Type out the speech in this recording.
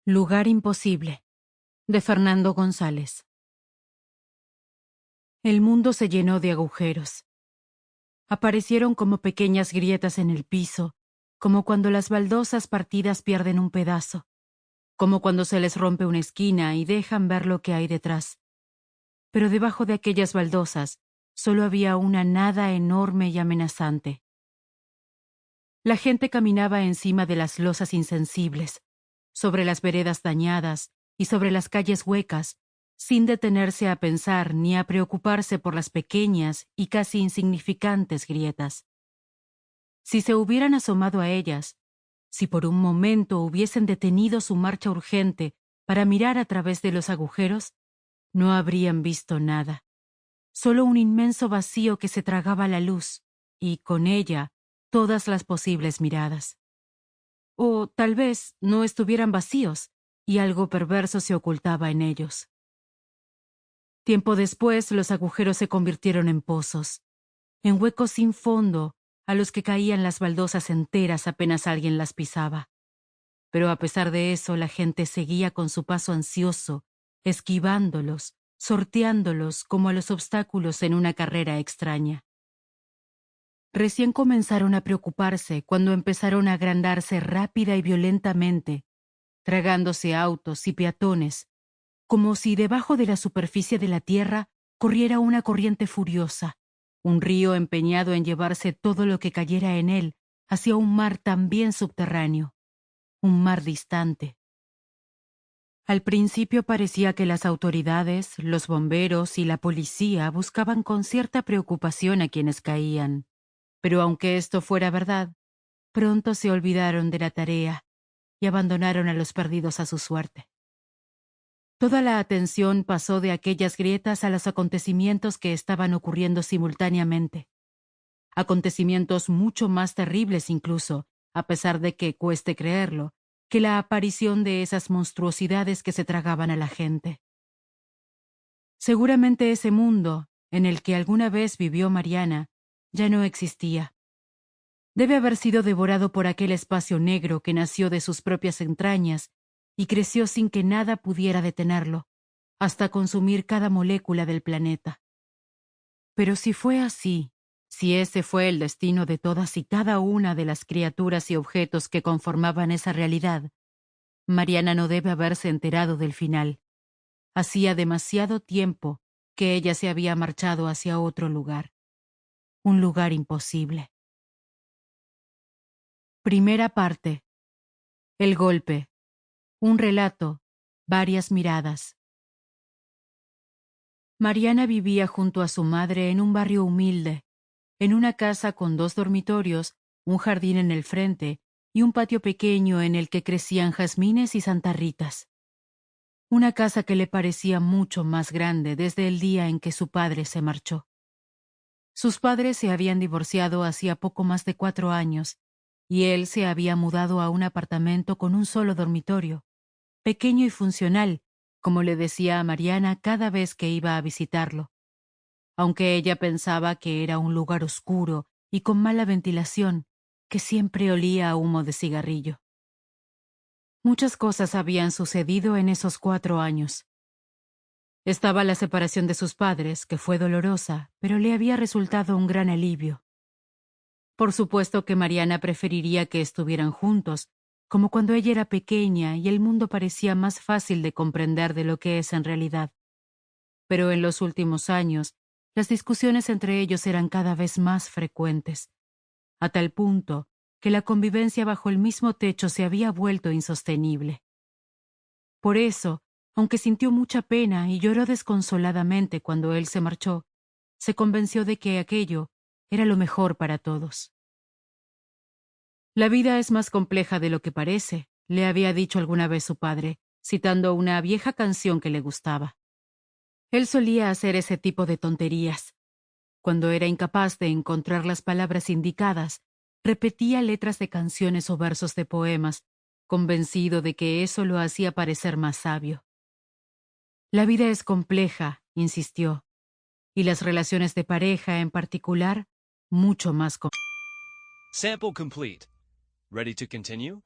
Lugar imposible, de Fernando González. El mundo se llenó de agujeros. Aparecieron como pequeñas grietas en el piso, como cuando las baldosas partidas pierden un pedazo, como cuando se les rompe una esquina y dejan ver lo que hay detrás. Pero debajo de aquellas baldosas solo había una nada enorme y amenazante. La gente caminaba encima de las losas insensibles, sobre las veredas dañadas y sobre las calles huecas, sin detenerse a pensar ni a preocuparse por las pequeñas y casi insignificantes grietas. Si se hubieran asomado a ellas, si por un momento hubiesen detenido su marcha urgente para mirar a través de los agujeros, no habrían visto nada, solo un inmenso vacío que se tragaba la luz, y con ella todas las posibles miradas. O tal vez no estuvieran vacíos, y algo perverso se ocultaba en ellos. Tiempo después, los agujeros se convirtieron en pozos, en huecos sin fondo, a los que caían las baldosas enteras apenas alguien las pisaba. Pero a pesar de eso, la gente seguía con su paso ansioso, esquivándolos, sorteándolos como a los obstáculos en una carrera extraña. Recién comenzaron a preocuparse cuando empezaron a agrandarse rápida y violentamente, tragándose autos y peatones, como si debajo de la superficie de la tierra corriera una corriente furiosa, un río empeñado en llevarse todo lo que cayera en él hacia un mar también subterráneo, un mar distante. Al principio parecía que las autoridades, los bomberos y la policía buscaban con cierta preocupación a quienes caían, pero aunque esto fuera verdad, pronto se olvidaron de la tarea y abandonaron a los perdidos a su suerte. Toda la atención pasó de aquellas grietas a los acontecimientos que estaban ocurriendo simultáneamente. Acontecimientos mucho más terribles incluso, a pesar de que cueste creerlo, que la aparición de esas monstruosidades que se tragaban a la gente. Seguramente ese mundo, en el que alguna vez vivió Mariana, ya no existía. Debe haber sido devorado por aquel espacio negro que nació de sus propias entrañas y creció sin que nada pudiera detenerlo, hasta consumir cada molécula del planeta. Pero si fue así, si ese fue el destino de todas y cada una de las criaturas y objetos que conformaban esa realidad, Mariana no debe haberse enterado del final. Hacía demasiado tiempo que ella se había marchado hacia otro lugar, un lugar imposible. Primera parte. El golpe. Un relato, varias miradas. Mariana vivía junto a su madre en un barrio humilde, en una casa con 2 dormitorios, un jardín en el frente y un patio pequeño en el que crecían jazmines y santarritas. Una casa que le parecía mucho más grande desde el día en que su padre se marchó. Sus padres se habían divorciado hacía poco más de 4 años, y él se había mudado a un apartamento con un solo dormitorio, pequeño y funcional, como le decía a Mariana cada vez que iba a visitarlo, aunque ella pensaba que era un lugar oscuro y con mala ventilación, que siempre olía a humo de cigarrillo. Muchas cosas habían sucedido en esos 4 años. Estaba la separación de sus padres, que fue dolorosa, pero le había resultado un gran alivio. Por supuesto que Mariana preferiría que estuvieran juntos, como cuando ella era pequeña y el mundo parecía más fácil de comprender de lo que es en realidad. Pero en los últimos años, las discusiones entre ellos eran cada vez más frecuentes, a tal punto que la convivencia bajo el mismo techo se había vuelto insostenible. Por eso, aunque sintió mucha pena y lloró desconsoladamente cuando él se marchó, se convenció de que aquello era lo mejor para todos. La vida es más compleja de lo que parece, le había dicho alguna vez su padre, citando una vieja canción que le gustaba. Él solía hacer ese tipo de tonterías. Cuando era incapaz de encontrar las palabras indicadas, repetía letras de canciones o versos de poemas, convencido de que eso lo hacía parecer más sabio. La vida es compleja, insistió, y las relaciones de pareja en particular, mucho más complejas. Sample complete. Ready to continue?